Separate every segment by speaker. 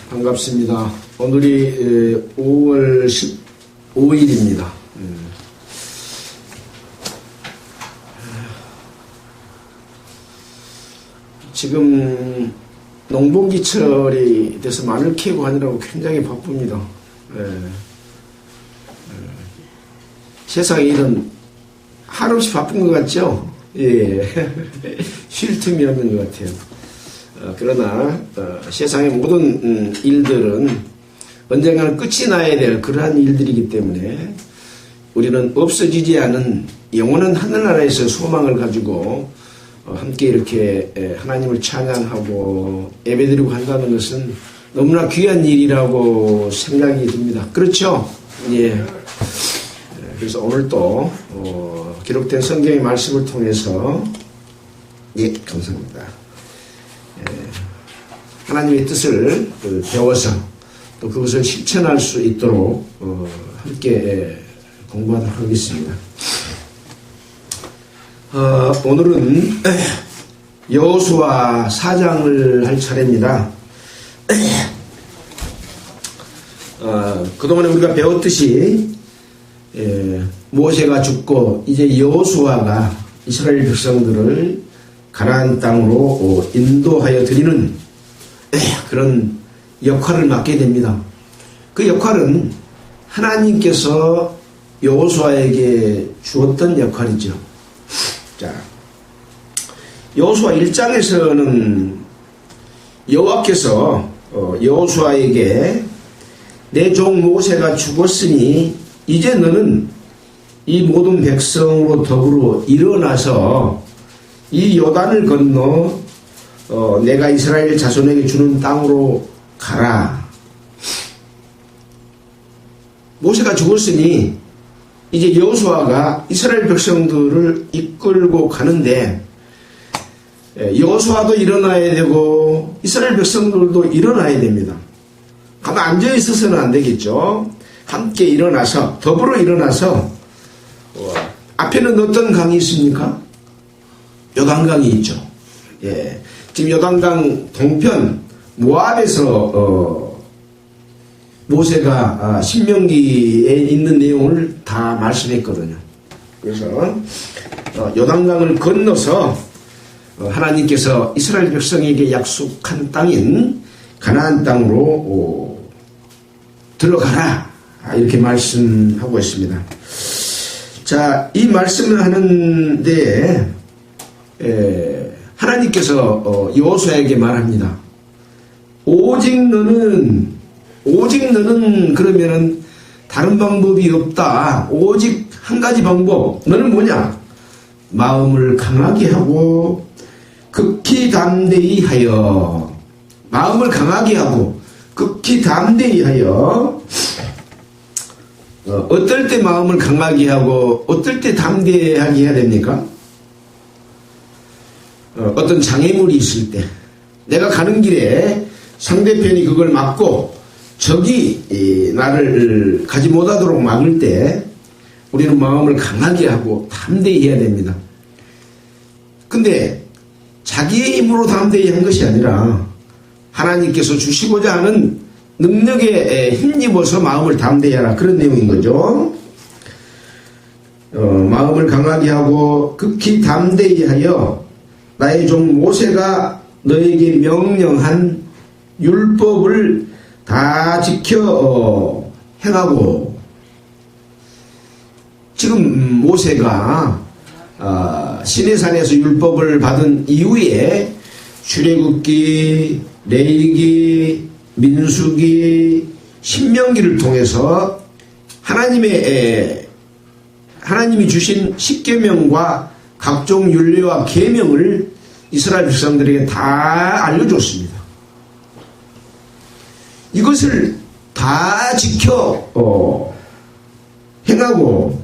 Speaker 1: 반갑습니다. 오늘이 5월 15일입니다. 지금 농번기철이 돼서 마늘 캐고 하느라고 굉장히 바쁩니다. 세상에 일은 한없이 바쁜 것 같죠? 예. 쉴 틈이 없는 것 같아요. 그러나 세상의 모든 일들은 언젠가는 끝이 나야 될 그러한 일들이기 때문에 우리는 없어지지 않은 영원한 하늘나라에서 소망을 가지고 함께 이렇게 하나님을 찬양하고 예배드리고 한다는 것은 너무나 귀한 일이라고 생각이 듭니다. 그렇죠? 예. 그래서 오늘 또 기록된 성경의 말씀을 통해서 감사합니다. 하나님의 뜻을 배워서 또 그것을 실천할 수 있도록 함께 공부하도록 하겠습니다. 오늘은 여호수아 4장을 할 차례입니다. 그동안에 우리가 배웠듯이 모세가 죽고 이제 여호수아가 이스라엘 백성들을 가나안 땅으로 인도하여 드리는 그런 역할을 맡게 됩니다. 그 역할은 하나님께서 여호수아에게 주었던 역할이죠. 자, 여호수아 1장에서는 여호와께서 여호수아에게 내 종 모세가 죽었으니 이제 너는 이 모든 백성으로 더불어 일어나서 이 요단을 건너 내가 이스라엘 자손에게 주는 땅으로 가라. 모세가 죽었으니 이제 여호수아가 이스라엘 백성들을 이끌고 가는데 여호수아도 일어나야 되고 이스라엘 백성들도 일어나야 됩니다. 가만 앉아 있어서는 안 되겠죠. 함께 일어나서 더불어 일어나서 앞에는 어떤 강이 있습니까? 요단강이 있죠. 예. 지금 요단강 동편 모압에서 모세가 신명기에 있는 내용을 다 말씀했거든요. 그래서 요단강을 건너서 하나님께서 이스라엘 백성에게 약속한 땅인 가나안 땅으로 들어가라 이렇게 말씀하고 있습니다. 자, 이 말씀을 하는데 하나님께서 여호수아에게 말합니다. 오직 너는 그러면은 다른 방법이 없다. 오직 한 가지 방법. 너는 뭐냐? 마음을 강하게 하고 극히 담대히 하여. 마음을 강하게 하고 극히 담대히 하여. 어떨 때 마음을 강하게 하고 어떨 때 담대하게 해야 됩니까? 어떤 장애물이 있을 때, 내가 가는 길에 상대편이 그걸 막고 적이 나를 가지 못하도록 막을 때 우리는 마음을 강하게 하고 담대히 해야 됩니다. 근데 자기의 힘으로 담대히 한 것이 아니라 하나님께서 주시고자 하는 능력에 힘입어서 마음을 담대히 하라, 그런 내용인 거죠. 마음을 강하게 하고 극히 담대히 하여 나의 종 모세가 너에게 명령한 율법을 다 지켜 행하고. 지금 모세가 시내산에서 율법을 받은 이후에 출애굽기, 레위기, 민수기, 신명기를 통해서 하나님이 주신 십계명과 각종 율례와 계명을 이스라엘 백성들에게 다 알려줬습니다. 이것을 다 지켜 행하고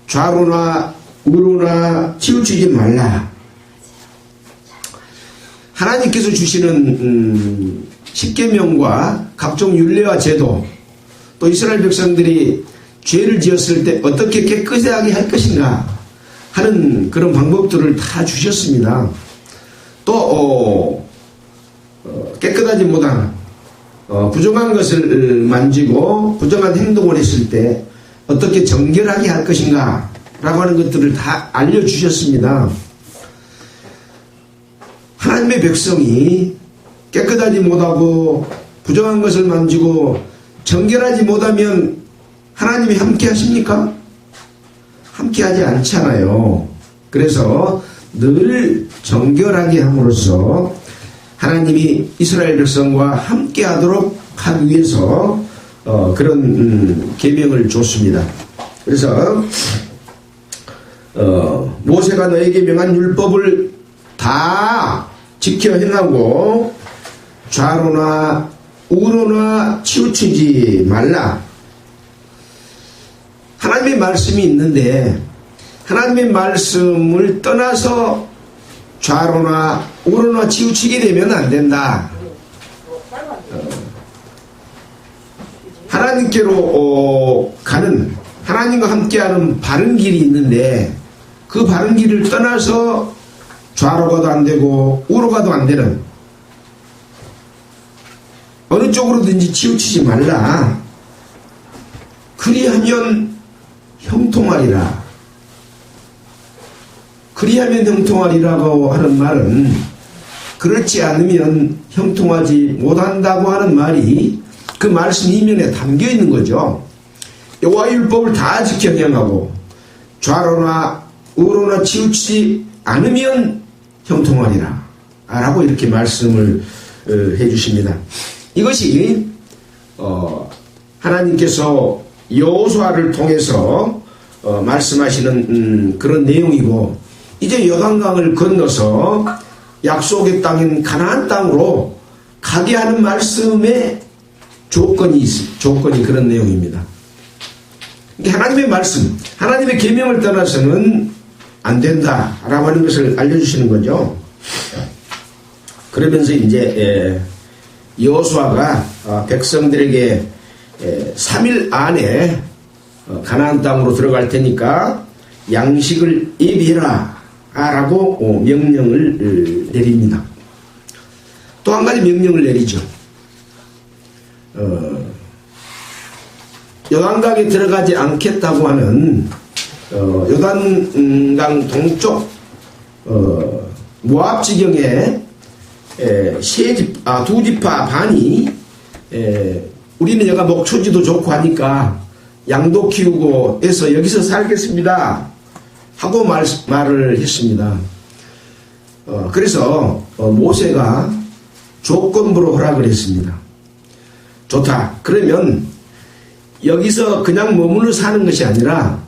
Speaker 1: 좌로나 우로나 치우치지 말라. 하나님께서 주시는 십계명과 각종 율례와 제도, 또 이스라엘 백성들이 죄를 지었을 때 어떻게 깨끗하게 할 것인가 하는 그런 방법들을 다 주셨습니다. 또 깨끗하지 못한 부정한 것을 만지고 부정한 행동을 했을 때 어떻게 정결하게 할 것인가 라고 하는 것들을 다 알려주셨습니다. 하나님의 백성이 깨끗하지 못하고 부정한 것을 만지고 정결하지 못하면 하나님이 함께 하십니까? 함께 하지 않잖아요. 그래서 늘 정결하게 함으로써 하나님이 이스라엘 백성과 함께 하도록 하기 위해서 그런 계명을 줬습니다. 그래서 모세가 너에게 명한 율법을 다 지켜 행하고 좌로나 우로나 치우치지 말라. 하나님의 말씀이 있는데 하나님의 말씀을 떠나서 좌로나 우로나 치우치게 되면 안 된다. 하나님께로 가는, 하나님과 함께하는 바른 길이 있는데 그 바른 길을 떠나서 좌로 가도 안 되고 우로 가도 안 되는, 어느 쪽으로든지 치우치지 말라. 그리하면 형통하리라. 그리하면 형통하리라고 하는 말은 그렇지 않으면 형통하지 못한다고 하는 말이 그 말씀 이면에 담겨 있는 거죠. 여호와의 율법을 다 지켜 행하고 좌로나 우로나 치우치지 않으면 형통하리라 라고 이렇게 말씀을 해주십니다. 이것이 하나님께서 여호수아를 통해서 말씀하시는 그런 내용이고, 이제 요단강을 건너서 약속의 땅인 가나안 땅으로 가게 하는 말씀의 조건이 그런 내용입니다. 하나님의 말씀, 하나님의 계명을 떠나서는 안 된다라고 하는 것을 알려주시는 거죠. 그러면서 이제 여호수아가 백성들에게 3일 안에 가나안 땅으로 들어갈 테니까 양식을 예비해라 라고 명령을 내립니다. 또 한 가지 명령을 내리죠. 요단강에 들어가지 않겠다고 하는 요단강 동쪽 모압 지경에 두 지파 반이 우리는 여가 목초지도 좋고 하니까 양도 키우고 해서 여기서 살겠습니다 하고 말을 했습니다. 그래서 모세가 조건부로 허락을 했습니다. 좋다. 그러면 여기서 그냥 머물러 사는 것이 아니라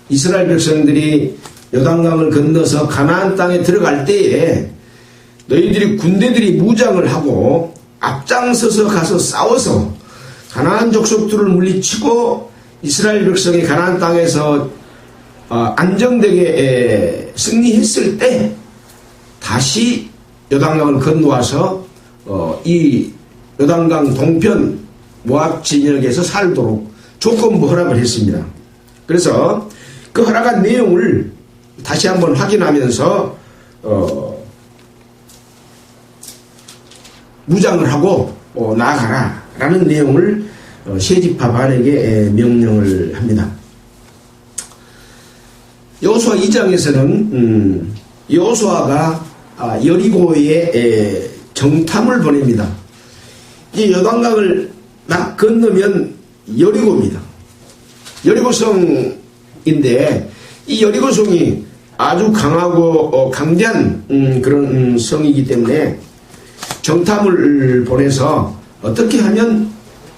Speaker 1: 이스라엘 백성들이 요단강을 건너서 가나안 땅에 들어갈 때에 너희들이 군대들이 무장을 하고 앞장서서 가서 싸워서 가나안 족속들을 물리치고 이스라엘 백성이 가나안 땅에서 안정되게 승리했을 때 다시 요단강을 건너와서 이 요단강 동편 모압 진영에서 살도록 조건부 허락을 했습니다. 그래서 그 허락한 내용을 다시 한번 확인하면서 무장을 하고 나아가라 라는 내용을 세 지파 반에게 명령을 합니다. 여호수아 2장에서는 여호수아가 여리고에 정탐을 보냅니다. 이 요단강을 막 건너면 여리고입니다. 여리고성인데 이 여리고성이 아주 강하고 강대한 그런 성이기 때문에 정탐을 보내서 어떻게 하면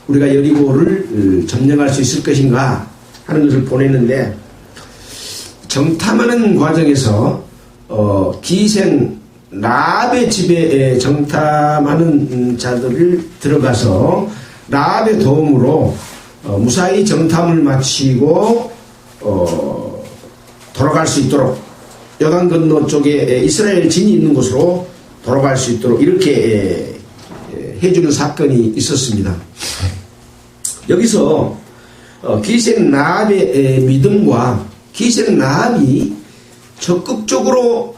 Speaker 1: 우리가 여리고를 점령할 수 있을 것인가 하는 것을 보내는데, 정탐하는 과정에서 기생 라합의 집에 정탐하는 자들을 들어가서 라합의 도움으로 무사히 정탐을 마치고 돌아갈 수 있도록 요단 건너 쪽에 이스라엘 진이 있는 곳으로 돌아갈 수 있도록 이렇게 해주는 사건이 있었습니다. 여기서 기생 라합의 믿음과 기생 라합이 적극적으로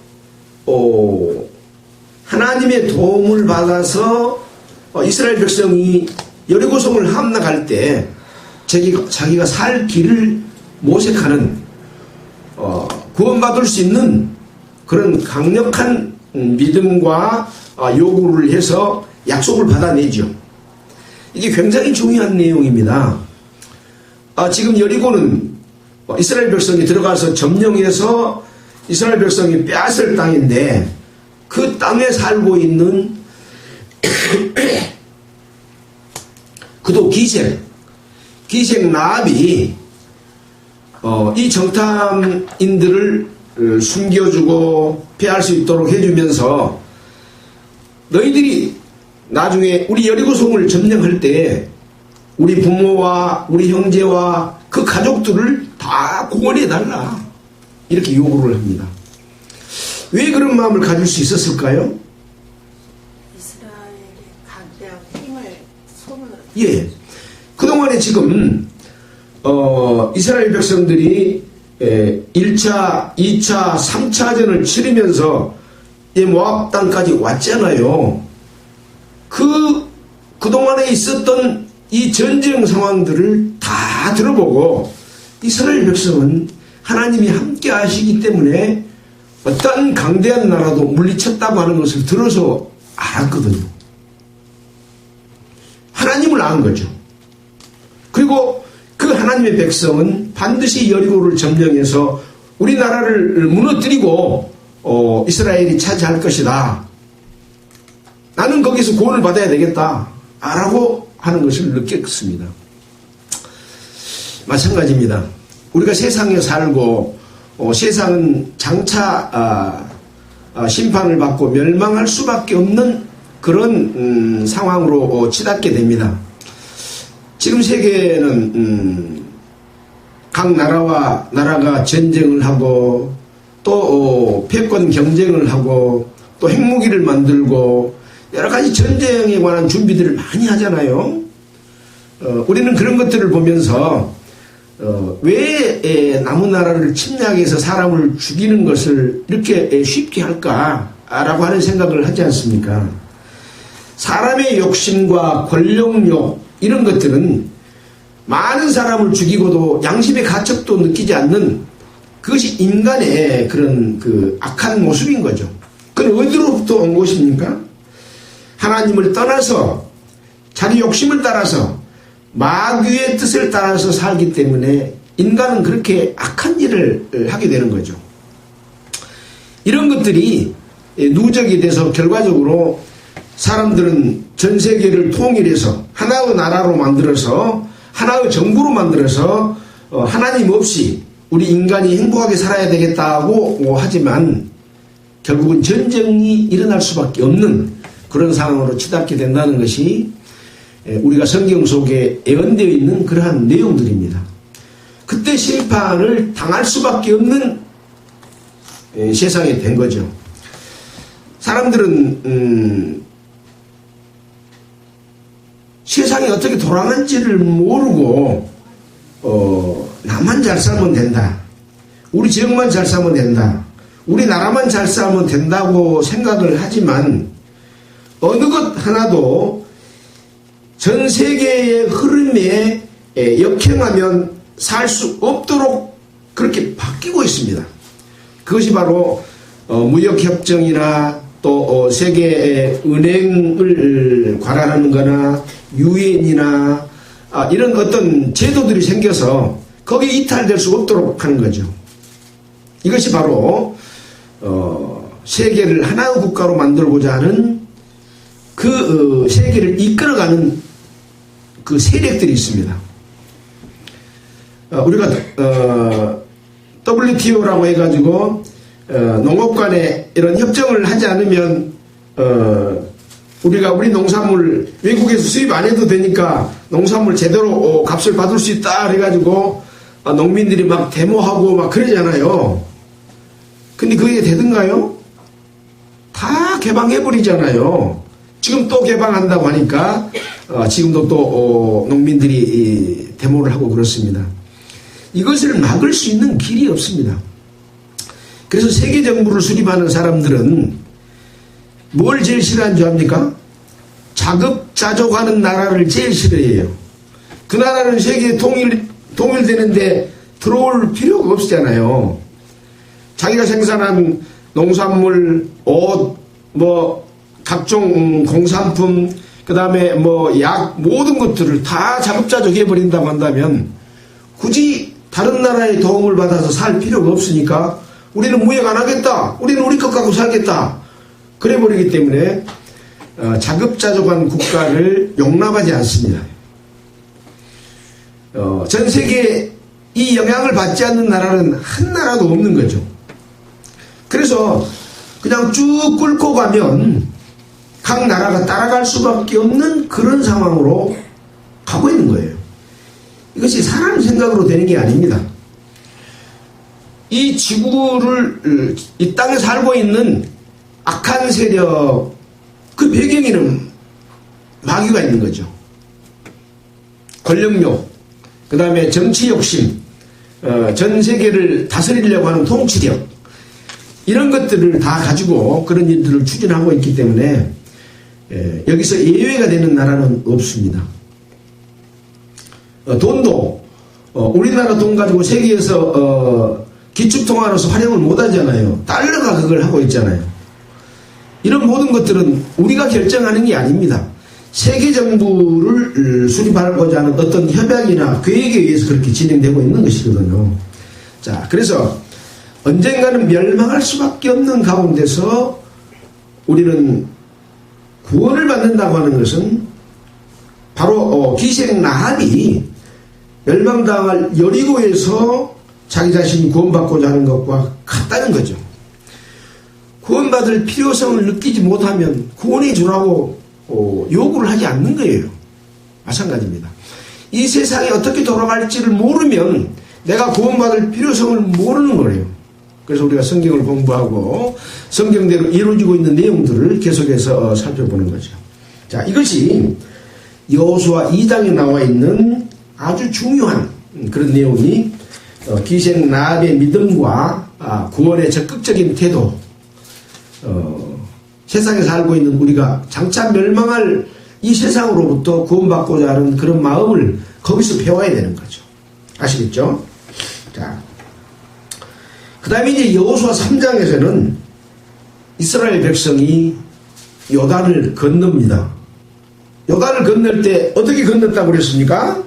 Speaker 1: 하나님의 도움을 받아서 이스라엘 백성이 여리고성을 함락할 때 자기가 살 길을 모색하는 구원받을 수 있는 그런 강력한 믿음과 요구를 해서 약속을 받아내죠. 이게 굉장히 중요한 내용입니다. 지금 여리고는 이스라엘 백성이 들어가서 점령해서 이스라엘 백성이 빼앗을 땅인데 그 땅에 살고 있는 그도 기생 라합이 이 정탐인들을 숨겨주고 피할 수 있도록 해주면서 너희들이 나중에 우리 여리고성을 점령할 때 우리 부모와 우리 형제와 그 가족들을 다 구원해달라 이렇게 요구를 합니다. 왜 그런 마음을 가질 수 있었을까요?
Speaker 2: 이스라엘의 강대한 힘을 손을
Speaker 1: 예. 그동안에 지금 이스라엘 백성들이 1차, 2차, 3차전을 치르면서 이 모압 땅까지 왔잖아요. 그동안에 있었던 이 전쟁 상황들을 다 들어보고 이스라엘 백성은 하나님이 함께 하시기 때문에 어떤 강대한 나라도 물리쳤다고 하는 것을 들어서 알았거든요. 하나님을 아는 거죠. 그리고 그 하나님의 백성은 반드시 여리고를 점령해서 우리나라를 무너뜨리고 이스라엘이 차지할 것이다. 나는 거기서 구원을 받아야 되겠다 라고 하는 것을 느꼈습니다. 마찬가지입니다. 우리가 세상에 살고 세상은 장차 심판을 받고 멸망할 수밖에 없는 그런 상황으로 치닫게 됩니다. 지금 세계는 각 나라와 나라가 전쟁을 하고 또 패권 경쟁을 하고 또 핵무기를 만들고 여러 가지 전쟁에 관한 준비들을 많이 하잖아요. 우리는 그런 것들을 보면서 왜 남은 나라를 침략해서 사람을 죽이는 것을 이렇게 쉽게 할까라고 하는 생각을 하지 않습니까? 사람의 욕심과 권력욕 이런 것들은 많은 사람을 죽이고도 양심의 가책도 느끼지 않는 그것이 인간의 그런 그 악한 모습인 거죠. 그건 어디로부터 온 것입니까? 하나님을 떠나서 자기 욕심을 따라서 마귀의 뜻을 따라서 살기 때문에 인간은 그렇게 악한 일을 하게 되는 거죠. 이런 것들이 누적이 돼서 결과적으로 사람들은 전 세계를 통일해서 하나의 나라로 만들어서 하나의 정부로 만들어서 하나님 없이 우리 인간이 행복하게 살아야 되겠다고 하지만 결국은 전쟁이 일어날 수밖에 없는 그런 상황으로 치닫게 된다는 것이 우리가 성경 속에 예언되어 있는 그러한 내용들입니다. 그때 심판을 당할 수밖에 없는 세상이 된 거죠. 사람들은 세상이 어떻게 돌아가는지를 모르고 나만 잘 살면 된다. 우리 지역만 잘 살면 된다. 우리 나라만 잘 살면 된다고 생각을 하지만 어느 것 하나도 전 세계의 흐름에 역행하면 살 수 없도록 그렇게 바뀌고 있습니다. 그것이 바로 무역협정이나 또 세계 은행을 관할하는 거나 유엔이나 이런 어떤 제도들이 생겨서 거기에 이탈될 수 없도록 하는 거죠. 이것이 바로 세계를 하나의 국가로 만들고자 하는 그 세계를 이끌어가는 그 세력들이 있습니다. 우리가 WTO라고 해가지고 농업 간에 이런 협정을 하지 않으면 우리가 우리 농산물 외국에서 수입 안 해도 되니까 농산물 제대로 값을 받을 수 있다 그래가지고 농민들이 막 데모하고 막 그러잖아요. 근데 그게 되던가요? 다 개방해버리잖아요. 지금 또 개방한다고 하니까 지금도 또 농민들이 데모를 하고 그렇습니다. 이것을 막을 수 있는 길이 없습니다. 그래서 세계 정부를 수립하는 사람들은 뭘 제일 싫어하는 줄 압니까? 자급자족하는 나라를 제일 싫어해요. 그 나라는 세계에 통일되는데 들어올 필요가 없잖아요. 자기가 생산한 농산물, 옷, 각종 공산품, 그 다음에 약, 모든 것들을 다 자급자족 해버린다고 한다면 굳이 다른 나라의 도움을 받아서 살 필요가 없으니까 우리는 무역 안 하겠다. 우리는 우리 것 갖고 살겠다. 그래 버리기 때문에 자급자족한 국가를 용납하지 않습니다. 전 세계에 이 영향을 받지 않는 나라는 한 나라도 없는 거죠. 그래서 그냥 쭉 끌고 가면 각 나라가 따라갈 수밖에 없는 그런 상황으로 가고 있는 거예요. 이것이 사람 생각으로 되는 게 아닙니다. 이 지구를, 이 땅에 살고 있는 악한 세력, 그 배경에는 마귀가 있는 거죠. 권력욕, 그 다음에 정치 욕심, 전 세계를 다스리려고 하는 통치력, 이런 것들을 다 가지고 그런 일들을 추진하고 있기 때문에 여기서 예외가 되는 나라는 없습니다. 돈도 우리나라 돈 가지고 세계에서 기축통화로서 활용을 못하잖아요. 달러가 그걸 하고 있잖아요. 이런 모든 것들은 우리가 결정하는 게 아닙니다. 세계 정부를 수립하고자 하는 어떤 협약이나 계획에 의해서 그렇게 진행되고 있는 것이거든요. 자, 그래서 언젠가는 멸망할 수밖에 없는 가운데서 우리는 구원을 받는다고 하는 것은 바로 기생 라합이 멸망당할 여리고에서 자기 자신이 구원받고자 하는 것과 같다는 거죠. 구원받을 필요성을 느끼지 못하면 구원해 주라고 요구를 하지 않는 거예요. 마찬가지입니다. 이 세상이 어떻게 돌아갈지를 모르면 내가 구원받을 필요성을 모르는 거예요. 그래서 우리가 성경을 공부하고 성경대로 이루어지고 있는 내용들을 계속해서 살펴보는 거죠. 자, 이것이 여호수아 2장에 나와 있는 아주 중요한 그런 내용이 기생 라합의 믿음과 구원의 적극적인 태도, 세상에 살고 있는 우리가 장차 멸망할 이 세상으로부터 구원받고자 하는 그런 마음을 거기서 배워야 되는 거죠. 아시겠죠? 자, 그 다음에 이제 여호수아 3장에서는 이스라엘 백성이 요단을 건넙니다. 요단을 건널 때 어떻게 건넜다고 그랬습니까?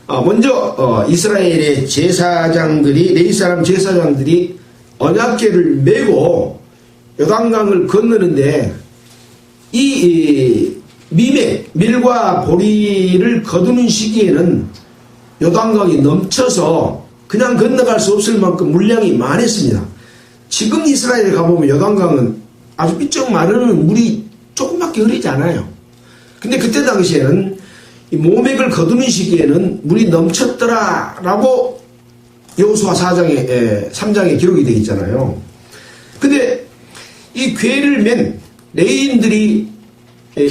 Speaker 1: 먼저 이스라엘의 제사장들이, 레위 사람 제사장들이 언약궤를 메고 요단강을 건너는데 이 밀과 보리를 거두는 시기에는 요단강이 넘쳐서 그냥 건너갈 수 없을 만큼 물량이 많았습니다. 지금 이스라엘에 가보면 요단강은 아주 삐쩍 마르는 물이 조금밖에 흐르지 않아요. 근데 그때 당시에는 이 모맥을 거두는 시기에는 물이 넘쳤더라라고 여호수아 3장에 기록이 되어 있잖아요. 근데 이 궤를 맨 레위인들이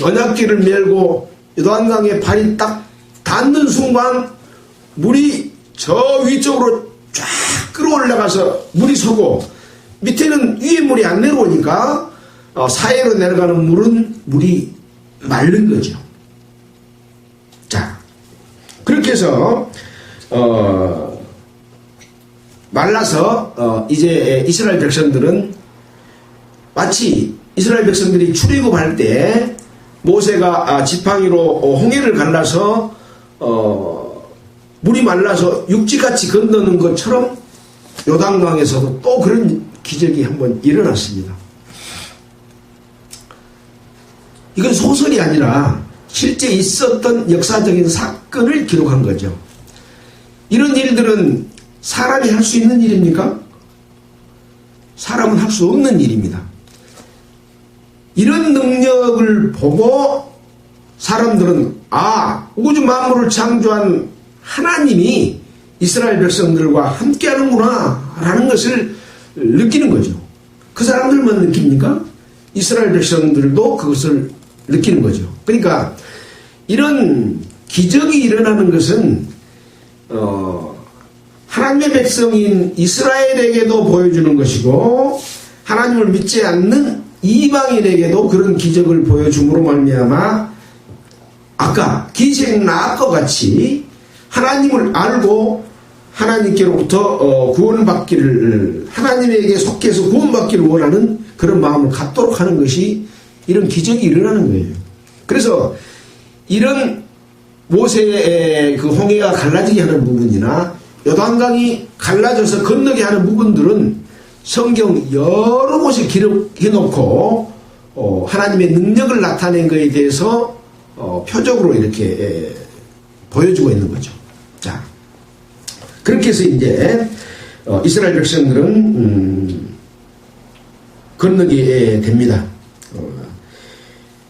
Speaker 1: 언약궤를 메고 요단강에 발이 딱 닿는 순간 물이 저 위쪽으로 쫙 끌어올라가서 물이 서고 밑에는 위에 물이 안 내려오니까 사이로 내려가는 물이 마른 거죠. 자, 그렇게 해서 말라서 이제 이스라엘 백성들은 마치 이스라엘 백성들이 출애굽할 때 모세가 지팡이로 홍해를 갈라서 물이 말라서 육지같이 건너는 것처럼 요단강에서도 또 그런 기적이 한번 일어났습니다. 이건 소설이 아니라 실제 있었던 역사적인 사건을 기록한 거죠. 이런 일들은 사람이 할 수 있는 일입니까? 사람은 할 수 없는 일입니다. 이런 능력을 보고 사람들은 우주 만물을 창조한 하나님이 이스라엘 백성들과 함께 하는구나 라는 것을 느끼는 거죠. 그 사람들만 느낍니까? 이스라엘 백성들도 그것을 느끼는 거죠. 그러니까 이런 기적이 일어나는 것은 하나님의 백성인 이스라엘에게도 보여주는 것이고 하나님을 믿지 않는 이방인에게도 그런 기적을 보여줌으로 말미암아 아까 기생나앗과 같이 하나님을 알고 하나님께로부터 구원을 받기를, 하나님에게 속해서 구원받기를 원하는 그런 마음을 갖도록 하는 것이 이런 기적이 일어나는 거예요. 그래서 이런 모세의 그 홍해가 갈라지게 하는 부분이나 요단강이 갈라져서 건너게 하는 부분들은 성경 여러 곳에 기록해 놓고 하나님의 능력을 나타낸 것에 대해서 표적으로 이렇게 보여주고 있는 거죠. 자, 그렇게 해서 이제 이스라엘 백성들은 건너게 됩니다.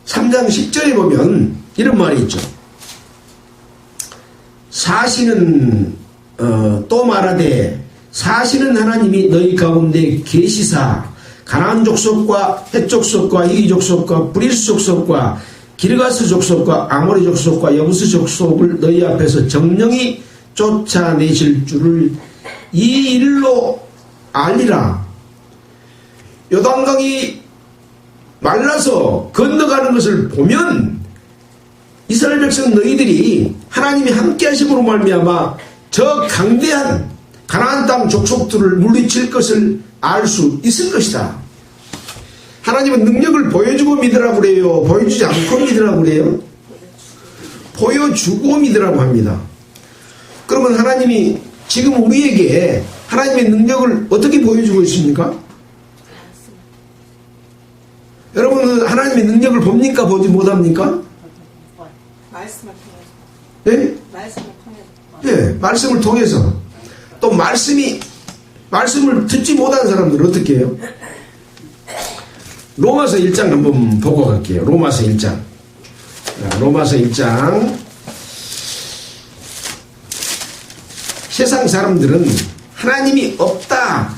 Speaker 1: 3장 10절에 보면 이런 말이 있죠. 사시는 또 말하되 사시는 하나님이 너희 가운데 계시사 가나안 족속과 헷 족속과 히위 족속과 브리스 족속과 기르가스 족속과 아모리 족속과 여부스 족속을 너희 앞에서 정령이 쫓아내실 줄을 이 일로 알리라. 요단강이 말라서 건너가는 것을 보면 이스라엘 백성 너희들이 하나님이 함께 하심으로 말미암아 저 강대한 가나안 땅 족속들을 물리칠 것을 알 수 있을 것이다. 하나님은 능력을 보여주고 믿으라고 그래요? 보여주지 않고 믿으라고 그래요? 보여주고 믿으라고 합니다. 그러면 하나님이 지금 우리에게 하나님의 능력을 어떻게 보여주고 있습니까? 여러분은 하나님의 능력을 봅니까? 보지 못합니까?
Speaker 2: 말씀을 통해서.
Speaker 1: 네?
Speaker 2: 말씀을 통해서.
Speaker 1: 예, 말씀을 통해서. 또 말씀을 듣지 못한 사람들은 어떻게 해요? 로마서 1장 한번 보고 갈게요. 로마서 1장. 자, 로마서 1장. 세상 사람들은 하나님이 없다,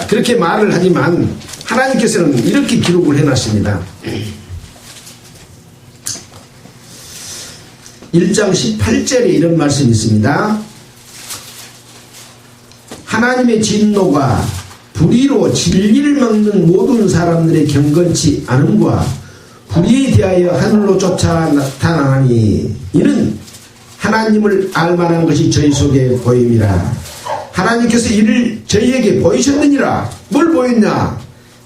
Speaker 1: 그렇게 말을 하지만 하나님께서는 이렇게 기록을 해놨습니다. 1장 18절에 이런 말씀이 있습니다. 하나님의 진노가 불의로 진리를 막는 모든 사람들의 경건치 않음과 불의에 대하여 하늘로 쫓아 나타나니 이는 하나님을 알만한 것이 저희 속에 보임이라. 하나님께서 이를 저희에게 보이셨느니라. 뭘 보였냐?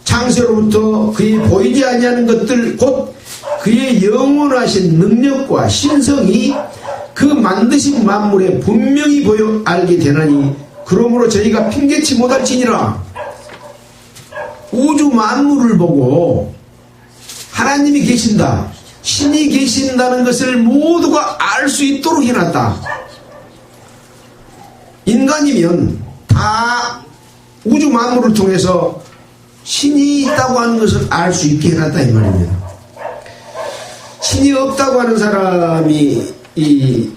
Speaker 1: 창세로부터 그의 보이지 아니하는 것들 곧 그의 영원하신 능력과 신성이 그 만드신 만물에 분명히 보여 알게 되나니 그러므로 저희가 핑계치 못할지니라. 우주 만물을 보고 하나님이 계신다, 신이 계신다는 것을 모두가 알 수 있도록 해놨다. 인간이면 다 우주 만물을 통해서 신이 있다고 하는 것을 알 수 있게 해놨다 이 말입니다. 신이 없다고 하는 사람이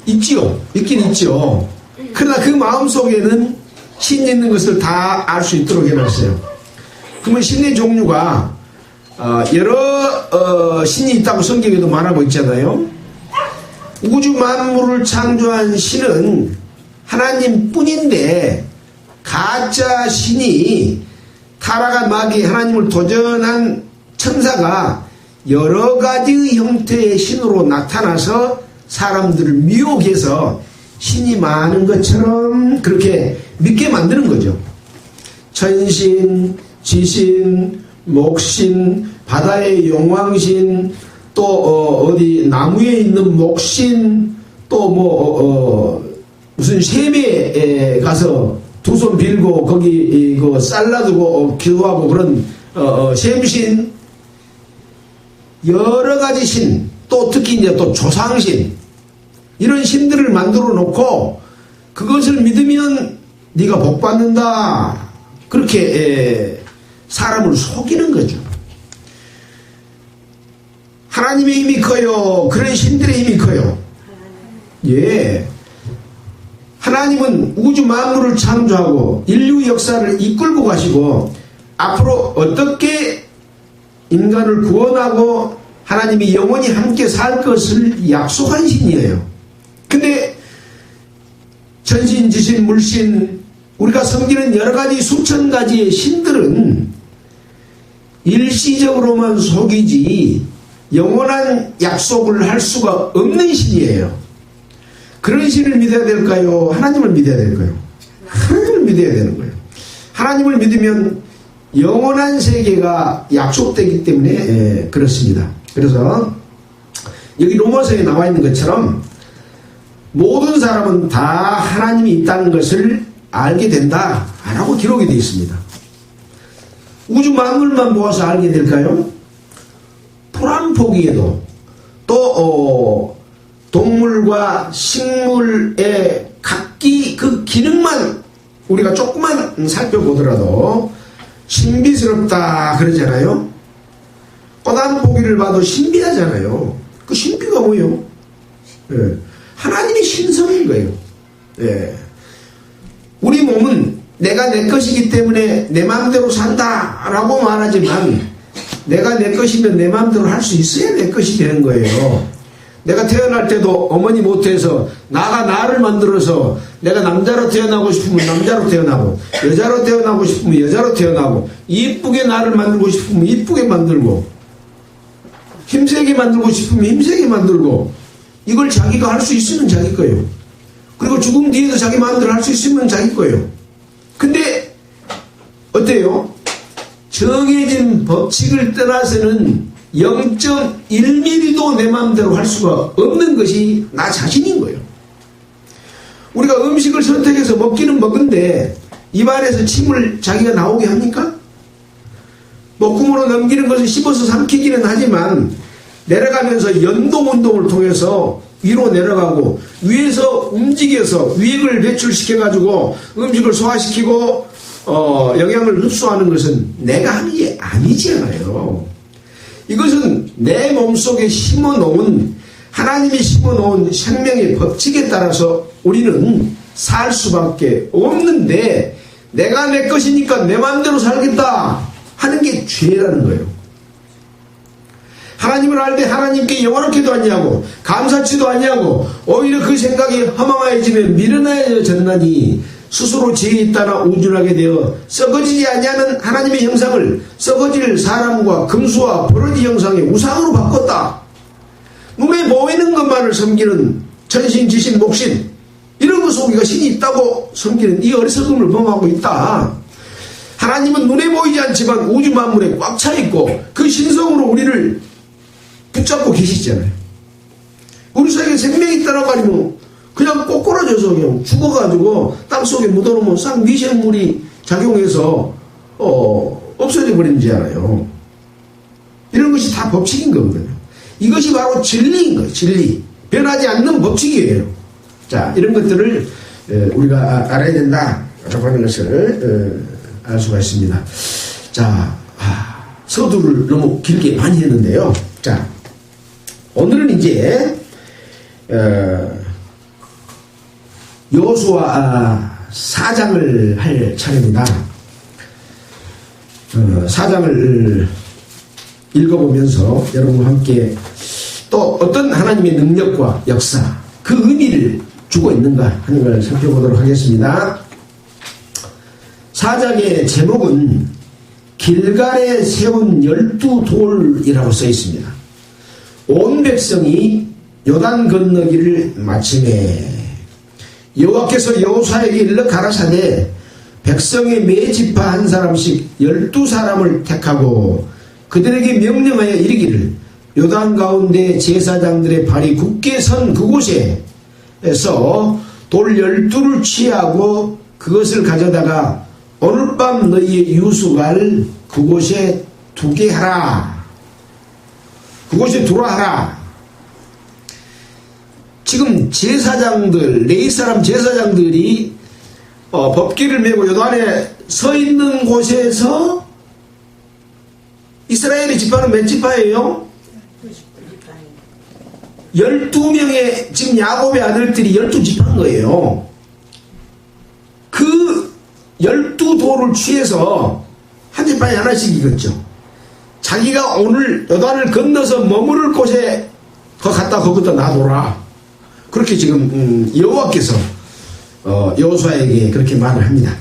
Speaker 1: 있지요. 있긴 있죠. 그러나 그 마음속에는 신이 있는 것을 다 알 수 있도록 해놨어요. 그러면 신의 종류가 여러 신이 있다고 성경에도 말하고 있잖아요. 우주 만물을 창조한 신은 하나님뿐인데 가짜 신이 타락한 마귀 하나님을 도전한 천사가 여러 가지 형태의 신으로 나타나서 사람들을 미혹해서 신이 많은 것처럼 그렇게 믿게 만드는 거죠. 천신, 지신, 목신, 바다의 용왕신, 또 어디 나무에 있는 목신, 또 무슨 셈에 가서 두 손 빌고 거기 그 쌀놔두고 기도하고 그런 셈신, 여러 가지 신, 또 특히 이제 또 조상신, 이런 신들을 만들어 놓고 그것을 믿으면 네가 복 받는다, 그렇게 사람을 속이는 거죠. 하나님의 힘이 커요. 그런 신들의 힘이 커요. 예. 하나님은 우주 만물을 창조하고 인류 역사를 이끌고 가시고 앞으로 어떻게 인간을 구원하고 하나님이 영원히 함께 살 것을 약속한 신이에요. 근데 천신, 지신, 물신, 우리가 섬기는 여러 가지 수천 가지의 신들은 일시적으로만 속이지 영원한 약속을 할 수가 없는 신이에요. 그런 신을 믿어야 될까요? 하나님을 믿어야 될까요? 하나님을 믿어야 되는 거예요. 하나님을 믿으면 영원한 세계가 약속되기 때문에 그렇습니다. 그래서 여기 로마서에 나와 있는 것처럼 모든 사람은 다 하나님이 있다는 것을 알게 된다라고 기록이 되어 있습니다. 우주 만물만 모아서 알게 될까요? 풀 한 포기에도 또 동물과 식물의 각기 그 기능만 우리가 조금만 살펴보더라도 신비스럽다 그러잖아요. 꽃 한 포기를 봐도 신비하잖아요. 그 신비가 뭐예요? 예. 하나님의 신성인 거예요. 예. 우리 몸은 내가 내 것이기 때문에 내 마음대로 산다라고 말하지만 내가 내 것이면 내 마음대로 할 수 있어야 내 것이 되는 거예요. 내가 태어날 때도 어머니 못해서 나가 나를 만들어서 내가 남자로 태어나고 싶으면 남자로 태어나고 여자로 태어나고 싶으면 여자로 태어나고 이쁘게 나를 만들고 싶으면 이쁘게 만들고 힘세게 만들고 싶으면 힘세게 만들고 이걸 자기가 할 수 있으면 자기 거예요. 그리고 죽음 뒤에도 자기 마음대로 할 수 있으면 자기 거예요. 근데 어때요? 정해진 법칙을 떠나서는 0.1mm도 내 마음대로 할 수가 없는 것이 나 자신인 거예요. 우리가 음식을 선택해서 먹기는 먹은데 입안에서 침을 자기가 나오게 합니까? 목구멍으로 넘기는 것을 씹어서 삼키기는 하지만 내려가면서 연동 운동을 통해서 위로 내려가고 위에서 움직여서 위액을 배출시켜가지고 음식을 소화시키고 영양을 흡수하는 것은 내가 하는 게 아니잖아요. 이것은 내 몸속에 심어놓은 하나님이 심어놓은 생명의 법칙에 따라서 우리는 살 수밖에 없는데 내가 내 것이니까 내 마음대로 살겠다 하는 게 죄라는 거예요. 하나님을 알 때 하나님께 영원하게도 아니하고 감사치도 아니하고 오히려 그 생각이 허망해지면 미련해졌나니 스스로 죄에 따라 우준하게 되어 썩어지지 아니하는 하나님의 형상을 썩어질 사람과 금수와 버러지 형상의 우상으로 바꿨다. 눈에 보이는 것만을 섬기는 전신, 지신, 목신 이런 것 속에 신이 있다고 섬기는 이 어리석음을 범하고 있다. 하나님은 눈에 보이지 않지만 우주 만물에 꽉 차 있고 그 신성으로 우리를 붙잡고 계시잖아요. 우리 속에 생명이 있다는 말이면 그냥 꼬꾸라져서 그냥 죽어가지고 땅속에 묻어놓으면 싹 미생물이 작용해서 없어져 버리는지알아요. 이런 것이 다 법칙인 거거든요. 이것이 바로 진리인 거예요. 진리. 변하지 않는 법칙이에요. 자, 이런 것들을 우리가 알아야 된다라고 하는 것을 알 수가 있습니다. 자, 서두를 너무 길게 많이 했는데요. 자, 오늘은 이제 여호수아 4장을 할 차례입니다. 4장을 읽어보면서 여러분과 함께 또 어떤 하나님의 능력과 역사, 그 의미를 주고 있는가 하는 걸 살펴보도록 하겠습니다. 4장의 제목은 길갈에 세운 12돌이라고 써 있습니다. 온 백성이 요단 건너기를 마침에 여호와께서 여호수아에게 일러 가라사대 백성의 매 지파 한 사람씩 12사람을 택하고 그들에게 명령하여 이르기를 요단 가운데 제사장들의 발이 굳게 선 그곳에서 돌 12를 취하고 그것을 가져다가 오늘 밤 너희의 유수갈 그곳에 두게 하라. 그곳에 두라 하라. 지금 제사장들, 레위 사람 제사장들이 법궤를 메고 요단에 서 있는 곳에서 이스라엘의 지파는 몇 지파예요? 12명의 지금 야곱의 아들들이 12지파인 거예요. 그 12돌을 취해서 한 지파에 하나씩 익었죠. 자기가 오늘 요단을 건너서 머무를 곳에 갖다 거기다 놔둬라. 그렇게 지금 여호와께서 여호수아에게 그렇게 말을 합니다.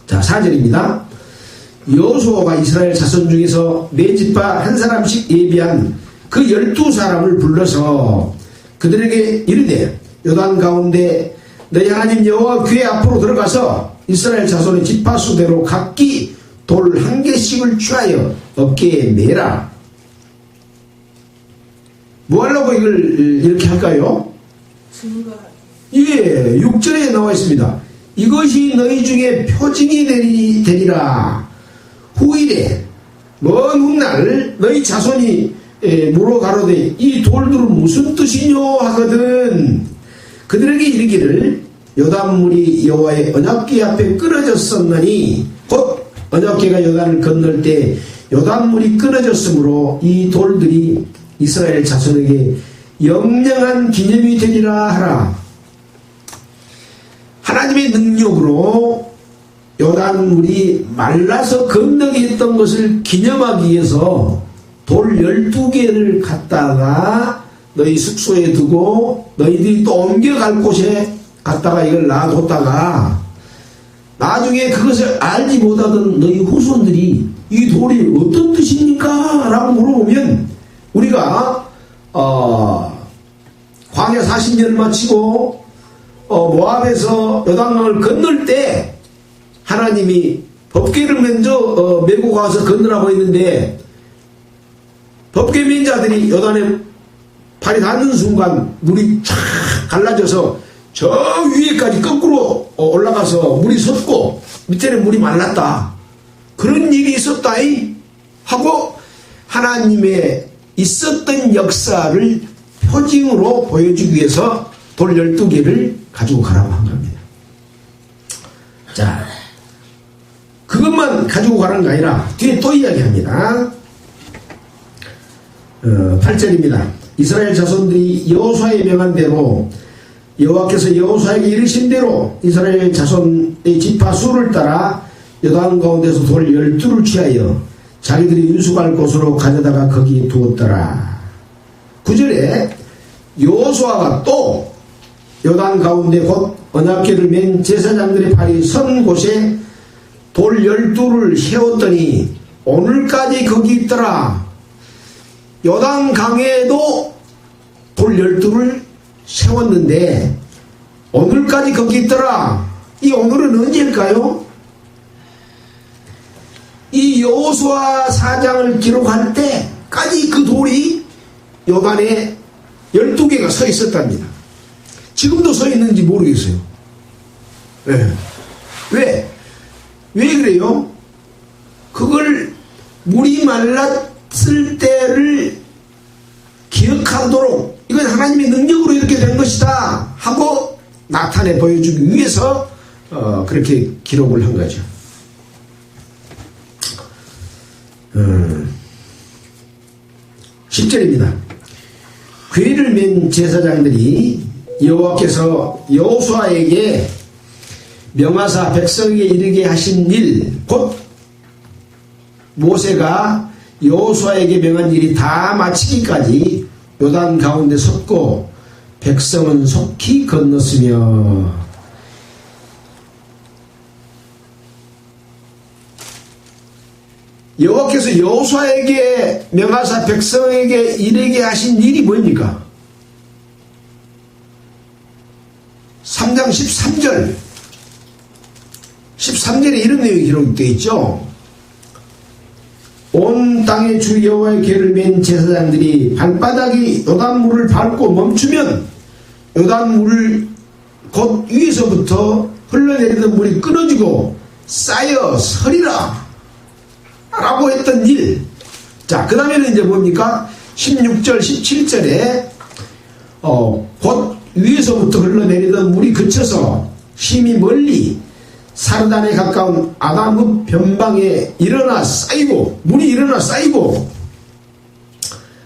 Speaker 1: 자, 4절입니다. 여호수아가 이스라엘 자손 중에서 네 지파 한 사람씩 예비한 그 12사람을 불러서 그들에게 이르되 요단 가운데 너희 하나님 여호와 귀의 앞으로 들어가서 이스라엘 자손의 지파 수대로 각기 돌 한 개씩을 취하여 어깨에 매라. 뭐 하려고 이걸 이렇게 할까요?
Speaker 2: 증거하기.
Speaker 1: 예, 6절에 나와 있습니다. 이것이 너희 중에 표징이 되리라. 후일에 먼 훗날 너희 자손이 물어 가로되 이 돌들은 무슨 뜻이뇨 하거든. 그들에게 이르기를 요단물이 여호와의 언약궤 앞에 끊어졌었나니 곧 언약궤가 요단을 건널 때 요단물이 끊어졌으므로 이 돌들이 이스라엘 자손에게 영영한 기념이 되리라 하라. 하나님의 능력으로 요단물이 말라서 건너게 했던 것을 기념하기 위해서 돌 12개를 갖다가 너희 숙소에 두고 너희들이 또 옮겨갈 곳에 갖다가 이걸 놔뒀다가 나중에 그것을 알지 못하던 너희 후손들이 이 돌이 어떤 뜻입니까? 라고 물어보면 우리가 광야 40년을 마치고 모압에서 요단강을 건널 때 하나님이 법궤를 먼저 메고 가서 건너라고 했는데 법궤 맨 자들이 요단에 발이 닿는 순간 물이 쫙 갈라져서 저 위에까지 거꾸로 올라가서 물이 섰고 밑에는 물이 말랐다. 그런 일이 있었다이 하고 하나님의 있었던 역사를 표징으로 보여주기 위해서 돌 12개를 가지고 가라고 한 겁니다. 자, 그것만 가지고 가라는 게 아니라 뒤에 또 이야기합니다. 8절입니다. 이스라엘 자손들이 여호수아의 명한 대로 여호와께서 여호수아에게 이르신 대로 이스라엘 자손의 지파 수를 따라 요단 가운데서 돌 12를 취하여 자기들이 유숙할 곳으로 가져다가 거기 두었더라. 9절에 여호수아가 또 요단 가운데 곧 언약궤를 맨 제사장들의 발이 선 곳에 돌 12를 세웠더니 오늘까지 거기 있더라. 요단 강에도 돌 12를 세웠는데 오늘까지 거기 있더라. 이 오늘은 언제일까요? 이 여호수아 4장을 기록할 때까지 그 돌이 요단에 12개가 서 있었답니다. 지금도 서 있는지 모르겠어요. 네. 왜 그래요? 그걸 물이 말랐을 때를 기억하도록 이건 하나님의 능력으로 이렇게 된 것이다 하고 나타내 보여주기 위해서 그렇게 기록을 한 거죠. 10절입니다. 궤를 맨 제사장들이 여호와께서 여호수아에게 명하사 백성에게 이르게 하신 일, 곧 모세가 여호수아에게 명한 일이 다 마치기까지 요단 가운데 섰고 백성은 속히 건넜으며 여호와께서 여호수아에게 명하사 백성에게 이르게 하신 일이 뭡니까? 3장 13절에 이런 내용이 기록되어 있죠. 온 땅의 주 여호와의 궤를 맨 제사장들이 발바닥이 요단물을 밟고 멈추면 요단물을 곧 위에서부터 흘러내리던 물이 끊어지고 쌓여 서리라 라고 했던 일. 자, 그 다음에는 이제 뭡니까? 16절 17절에 곧 위에서부터 흘러내리던 물이 그쳐서 심히 멀리 사르단에 가까운 아담읍 변방에 물이 일어나 쌓이고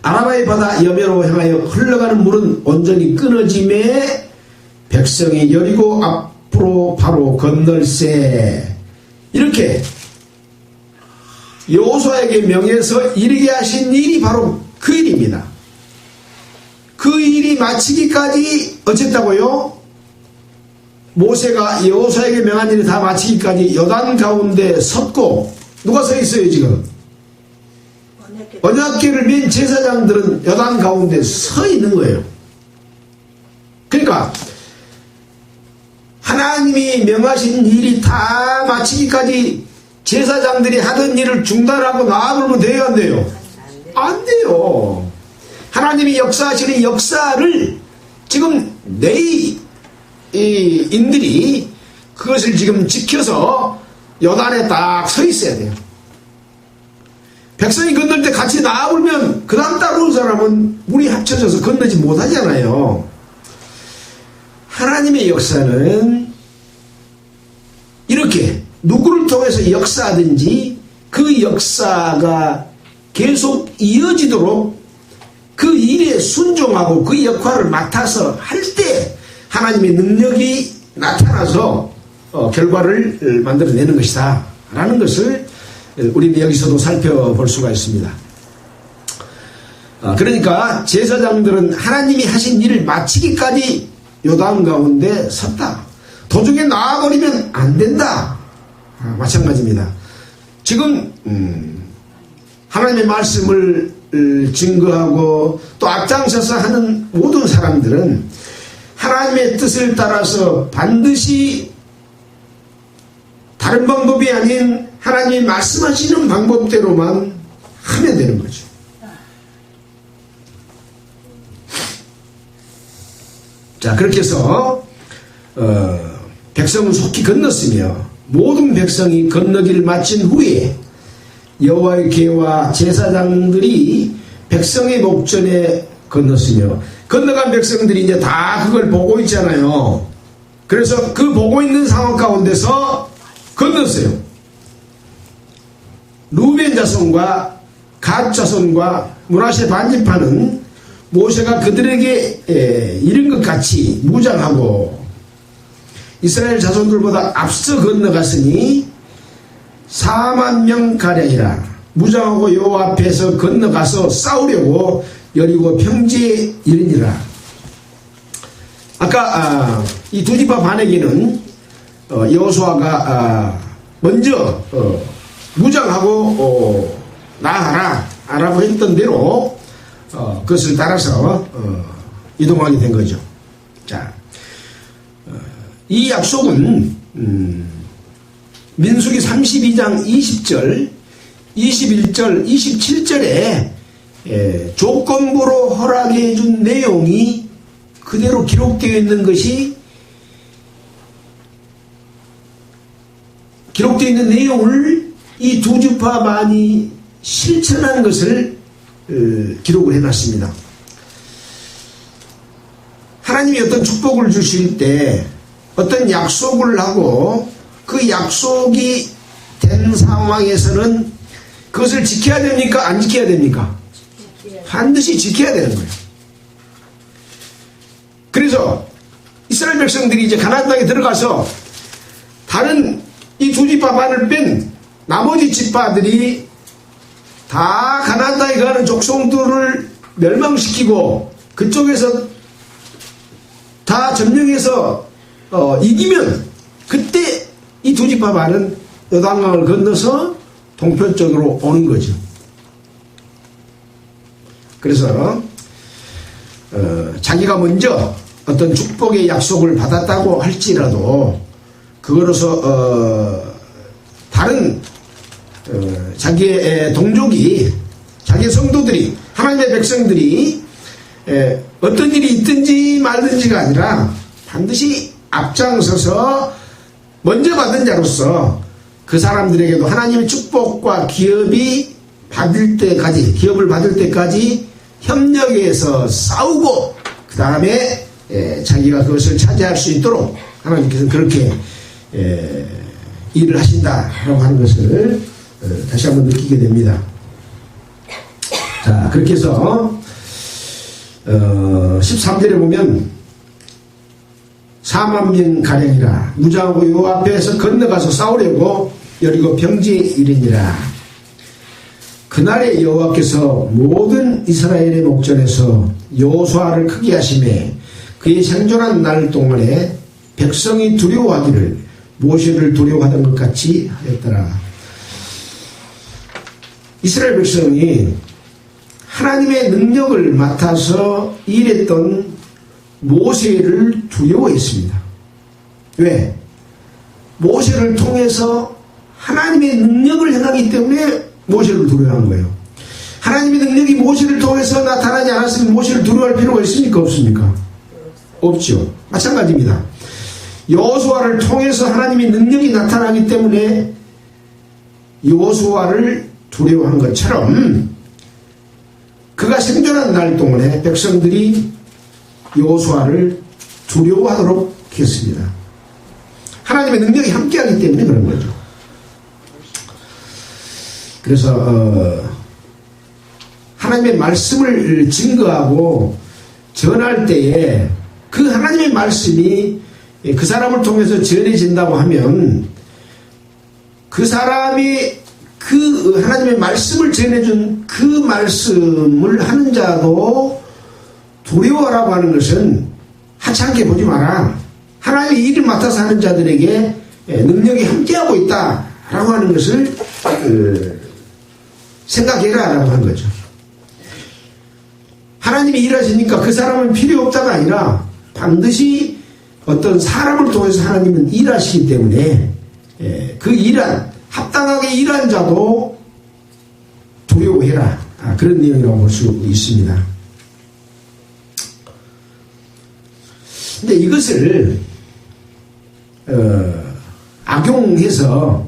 Speaker 1: 아라바의 바다 여매로 향하여 흘러가는 물은 온전히 끊어짐에 백성이 여리고 앞으로 바로 건널세. 이렇게 여호수아에게 명해서 이르게 하신 일이 바로 그 일입니다. 그 일이 마치기까지 어쨌다고요? 모세가 여호수아에게 명한 일을 다 마치기까지 요단 가운데 섰고 누가 서 있어요 지금? 언약궤를 맨 제사장들은 요단 가운데 서 있는 거예요. 그러니까 하나님이 명하신 일이 다 마치기까지 제사장들이 하던 일을 중단하고 나아보면 돼요, 안 돼요? 안 돼요. 하나님이 역사하시는 역사를 지금 인들이 그것을 지금 지켜서 요단에 딱 서 있어야 돼요. 백성이 건널 때 같이 나아보면 그 다음 따라온 사람은 물이 합쳐져서 건너지 못하잖아요. 하나님의 역사는 이렇게 누구를 통해서 역사하든지 그 역사가 계속 이어지도록 그 일에 순종하고 그 역할을 맡아서 할 때 하나님의 능력이 나타나서 결과를 만들어내는 것이다 라는 것을 우리는 여기서도 살펴볼 수가 있습니다. 그러니까 제사장들은 하나님이 하신 일을 마치기까지 요단 가운데 섰다. 도중에 나와버리면 안 된다. 마찬가지입니다. 지금 하나님의 말씀을 증거하고 또 앞장서서 하는 모든 사람들은 하나님의 뜻을 따라서 반드시 다른 방법이 아닌 하나님이 말씀하시는 방법대로만 하면 되는 거죠. 자, 그렇게 해서 백성은 속히 건넜으며 모든 백성이 건너기를 마친 후에 여호와의 궤와 제사장들이 백성의 목전에 건넜으며 건너간 백성들이 이제 다 그걸 보고 있잖아요. 그래서 그 보고 있는 상황 가운데서 건넜어요. 루벤 자손과 갓 자손과 므낫세 반지파는 모세가 그들에게 이른 것 같이 무장하고 이스라엘 자손들보다 앞서 건너갔으니 4만 명 가량이라 무장하고 여호와 앞에서 건너가서 싸우려고 여리고 평지에 이르니라. 아까 이 두 지파 반에게는 여호수아가 먼저 무장하고 나아가라 라고 했던 대로 그것을 따라서 이동하게 된 거죠. 자, 이 약속은 민수기 32장 20절, 21절, 27절에 조건부로 허락해 준 내용이 그대로 기록되어 있는 것이 기록되어 있는 내용을 이 두 지파만이 실천한 것을 기록을 해놨습니다. 하나님이 어떤 축복을 주실 때 어떤 약속을 하고 그 약속이 된 상황에서는 그것을 지켜야 됩니까? 안 지켜야 됩니까? 반드시 지켜야 되는 거예요. 그래서 이스라엘 백성들이 이제 가나안 땅에 들어가서 다른 이 두 지파 반을 뺀 나머지 지파들이 다 가나안 땅에 가는 족속들을 멸망시키고 그쪽에서 다 점령해서 이기면 그때 이 두 지파 반은 요단강을 건너서 동편쪽으로 오는 거죠. 그래서 자기가 먼저 어떤 축복의 약속을 받았다고 할지라도 그거로서 다른 자기의 동족이 자기의 성도들이 하나님의 백성들이 어떤 일이 있든지 말든지가 아니라 반드시 앞장서서 먼저 받은 자로서 그 사람들에게도 하나님의 축복과 기업을 받을 때까지 협력해서 싸우고 그 다음에 자기가 그것을 차지할 수 있도록 하나님께서 그렇게 일을 하신다라고 하는 것을 다시 한번 느끼게 됩니다. 자, 그렇게 해서 13절에 보면 4만 명 가량이라 무장하고 요 앞에서 건너가서 싸우려고 여리고 평지에 이르니라. 그날에 여호와께서 모든 이스라엘의 목전에서 여호수아를 크게 하심에 그의 생존한 날 동안에 백성이 두려워하기를 모세를 두려워하던 것 같이 하였더라. 이스라엘 백성이 하나님의 능력을 맡아서 일했던 모세를 두려워했습니다. 왜? 모세를 통해서 하나님의 능력을 행하기 때문에 모세를 두려워한 거예요. 하나님의 능력이 모세를 통해서 나타나지 않았으면 모세를 두려워할 필요가 있습니까? 없습니까? 없죠. 마찬가지입니다. 여호수아를 통해서 하나님의 능력이 나타나기 때문에 여호수아를 두려워한 것처럼 그가 생존한 날 동안에 백성들이 여호수아를 두려워하도록 했습니다. 하나님의 능력이 함께하기 때문에 그런 거죠. 그래서 하나님의 말씀을 증거하고 전할 때에 그 하나님의 말씀이 그 사람을 통해서 전해진다고 하면 그 사람이 그 하나님의 말씀을 전해준 그 말씀을 하는 자도 두려워하라고 하는 것은 하찮게 보지 마라. 하나님의 일을 맡아서 하는 자들에게 능력이 함께하고 있다라고 하는 것을 생각해라 라고 한 거죠. 하나님이 일하시니까 그 사람은 필요 없다가 아니라 반드시 어떤 사람을 통해서 하나님은 일하시기 때문에 그 일한 합당하게 일한 자도 두려워해라. 그런 내용이라고 볼 수 있습니다. 근데 이것을 악용해서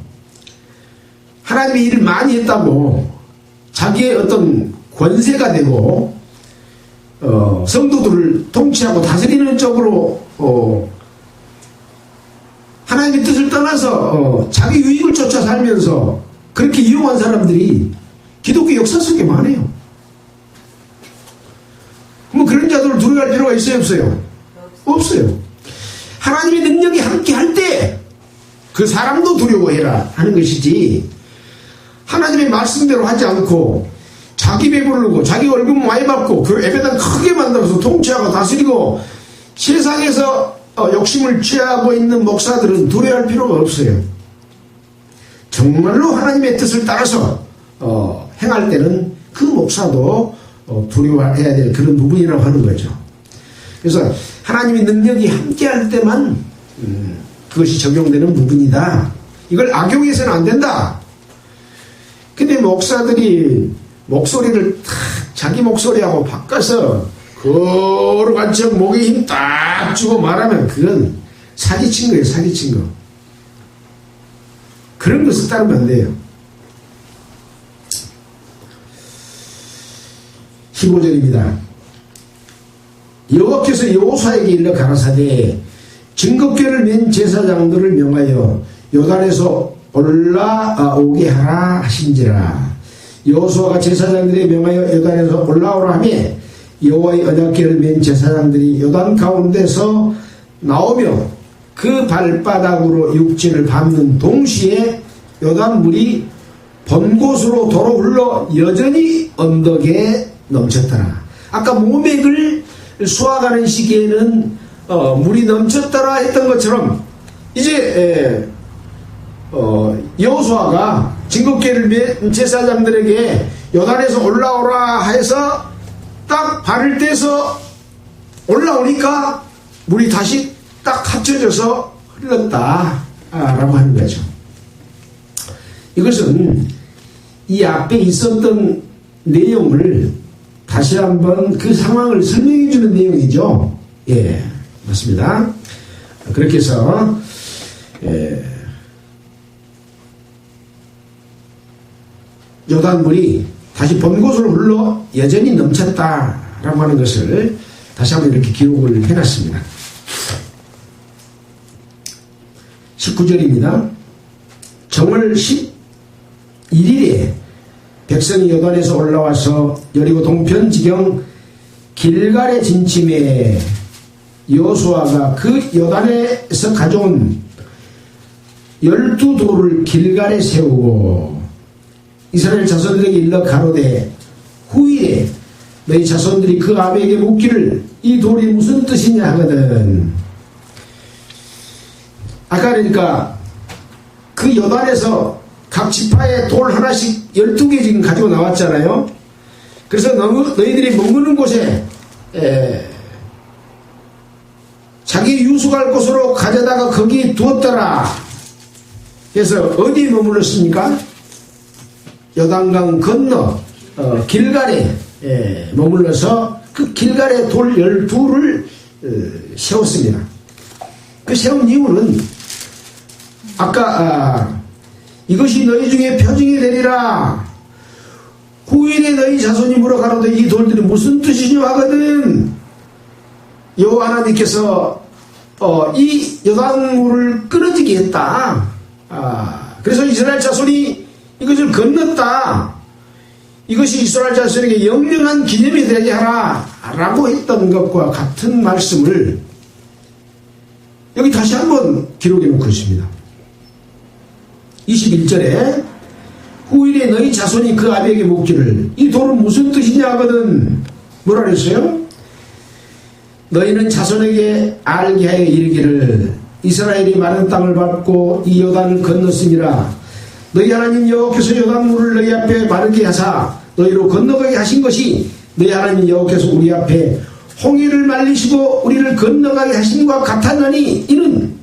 Speaker 1: 하나님의 일을 많이 했다고 자기의 어떤 권세가 되고 성도들을 통치하고 다스리는 쪽으로 하나님의 뜻을 떠나서 자기 유익을 쫓아 살면서 그렇게 이용한 사람들이 기독교 역사 속에 많아요. 뭐 그런 자들을 두려워할 필요가 있어요, 없어요? 없어요. 하나님의 능력이 함께 할 때 그 사람도 두려워해라 하는 것이지, 하나님의 말씀대로 하지 않고 자기 배부르고 자기 월급 많이 받고 그 예배당 크게 만들어서 통치하고 다스리고 세상에서 욕심을 취하고 있는 목사들은 두려워할 필요가 없어요. 정말로 하나님의 뜻을 따라서 행할 때는 그 목사도 두려워해야 될 그런 부분이라고 하는 거죠. 그래서 하나님의 능력이 함께할 때만 그것이 적용되는 부분이다. 이걸 악용해서는 안 된다. 근데 목사들이 목소리를 탁 자기 목소리하고 바꿔서 거룩한 척 목에 힘 딱 주고 말하면 그건 사기친 거예요. 사기친 거. 그런 것을 따르면 안 돼요. 15절입니다. 여호와께서 여호수아에게 일러 가라사대 증거궤를 맨 제사장들을 명하여 요단에서 올라오게 하라 하신지라. 여호수아가 제사장들에 명하여 요단에서 올라오라 하며 여호와의 언약궤를 맨 제사장들이 요단 가운데서 나오며 그 발바닥으로 육진을 밟는 동시에 요단 물이 번곳으로 도로 흘러 여전히 언덕에 넘쳤더라. 아까 모맥을 수확하는 시기에는 물이 넘쳤더라 했던 것처럼 이제 여호수아가 증거궤를 맨 제사장들에게 요단에서 올라오라 해서 딱 발을 떼서 올라오니까 물이 다시 딱 합쳐져서 흘렀다라고 하는 거죠. 이것은 이 앞에 있었던 내용을 다시 한번 그 상황을 설명해 주는 내용이죠. 예, 맞습니다. 그렇게 해서 요단물이 다시 번곳으로 흘러 여전히 넘쳤다라고 하는 것을 다시 한번 이렇게 기록을 해놨습니다. 19절입니다. 정월 11일에 백성이 요단에서 올라와서 여리고 동편 지경 길갈에 진침해 여호수아가 그 요단에서 가져온 12돌을 길갈에 세우고 이스라엘 자손들에게 일러 가로되 후일에 너희 자손들이 그 아비에게 묻기를 이 돌이 무슨 뜻이냐 하거든. 아까 그러니까 그 요단에서 각 지파에 돌 하나씩 12개 지금 가지고 나왔잖아요. 그래서 너희들이 머무는 곳에 자기 유숙할 곳으로 가져다가 거기 두었더라. 그래서 어디에 머물렀습니까? 요단강 건너 길갈에 머물러서 그 길갈에 돌 12를 세웠습니다. 그 세운 이유는 아까 이것이 너희 중에 표징이 되리라. 후일에 너희 자손이 물어가로되 이 돌들이 무슨 뜻이냐 하거든. 여호와 하나님께서 이 요단물을 끊어지게 했다. 그래서 이스라엘 자손이 이것을 건넜다. 이것이 이스라엘 자손에게 영영한 기념이 되게 하라 라고 했던 것과 같은 말씀을 여기 다시 한번 기록해 놓고 있습니다. 21절에 후일에 너희 자손이 그 아비에게 묻기를 이 돌은 무슨 뜻이냐 하거든. 뭐라 그랬어요? 너희는 자손에게 알게 하여 이르기를 이스라엘이 마른 땅을 밟고 이 요단을 건넜으니라. 너희 하나님 여호와께서 요단물을 너희 앞에 마르게 하사 너희로 건너가게 하신 것이 너희 하나님 여호와께서 우리 앞에 홍해를 말리시고 우리를 건너가게 하신과 같았나니 이는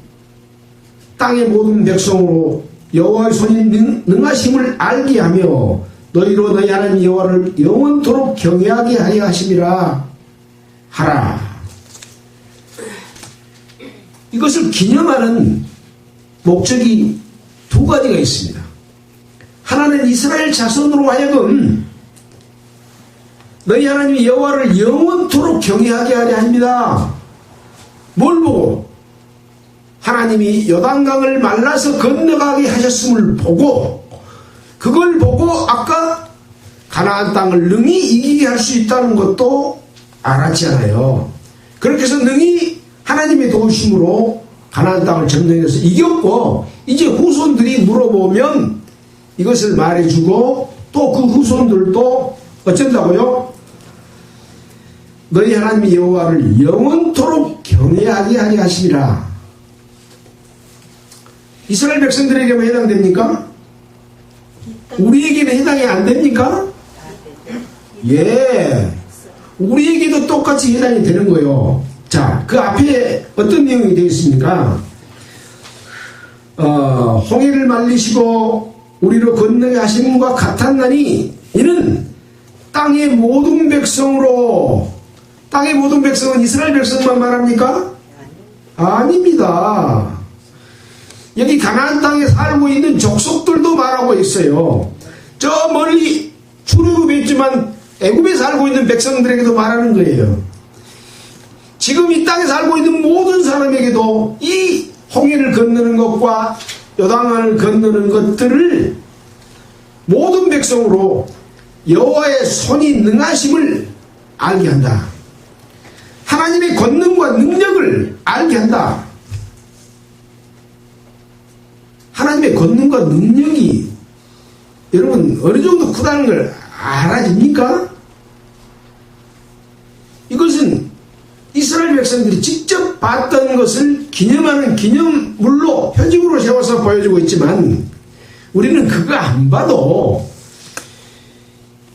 Speaker 1: 땅의 모든 백성으로 여호와의 손이 능하심을 알게 하며 너희로 너희 하나님 여호와를 영원토록 경외하게 하여 하심이라 하라. 이것을 기념하는 목적이 두 가지가 있습니다. 하나는 이스라엘 자손으로 하여금 너희 하나님 여호와를 영원토록 경외하게 하려 합니다. 뭘 보고? 하나님이 요단강을 말라서 건너가게 하셨음을 보고, 그걸 보고 아까 가나안 땅을 능히 이기게 할 수 있다는 것도 알았잖아요. 그렇게 해서 능히 하나님의 도우심으로 가나안 땅을 점령해서 이겼고, 이제 후손들이 물어보면 이것을 말해주고 또 그 후손들도 어쩐다고요? 너희 하나님 여호와를 영원토록 경외하게 하려 하시리라. 이스라엘 백성들에게만 해당됩니까? 우리에게는 해당이 안 됩니까? 예, 우리에게도 똑같이 해당이 되는 거예요. 자, 그 앞에 어떤 내용이 되어 있습니까? 홍해를 말리시고 우리로 건너게 하심과 같았나니 이는 땅의 모든 백성으로. 땅의 모든 백성은 이스라엘 백성만 말합니까? 아닙니다. 여기 가나안 땅에 살고 있는 족속들도 말하고 있어요. 저 멀리 출애굽에 있지만 애굽에 살고 있는 백성들에게도 말하는 거예요. 지금 이 땅에 살고 있는 모든 사람에게도 이 홍해를 건너는 것과 요단강을 건너는 것들을 모든 백성으로 여호와의 손이 능하심을 알게 한다. 하나님의 권능과 능력을 알게 한다. 하나님의 권능과 능력이 여러분 어느 정도 크다는 걸 알아집니까? 이것은 이스라엘 백성들이 직접 봤던 것을 기념하는 기념물로 표징으로 세워서 보여주고 있지만 우리는 그거 안 봐도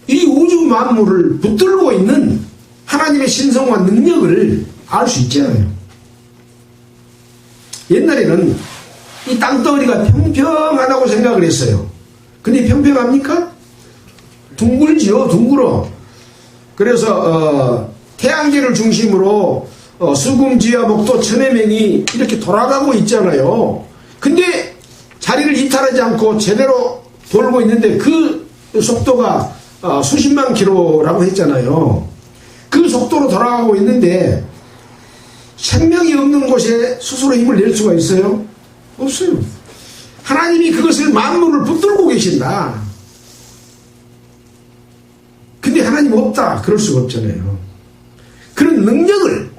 Speaker 1: 이 우주 만물을 붙들고 있는 하나님의 신성과 능력을 알 수 있잖아요. 옛날에는 이 땅덩어리가 평평하다고 생각을 했어요. 근데 평평합니까? 둥글지요, 둥글어. 그래서 태양계를 중심으로 수금지와 목도 천해명이 이렇게 돌아가고 있잖아요. 근데 자리를 이탈하지 않고 제대로 돌고 있는데 그 속도가 수십만 킬로라고 했잖아요. 그 속도로 돌아가고 있는데 생명이 없는 곳에 스스로 힘을 낼 수가 있어요? 없어요. 하나님이 그것을 만물을 붙들고 계신다. 근데 하나님 없다. 그럴 수가 없잖아요. 그런 능력을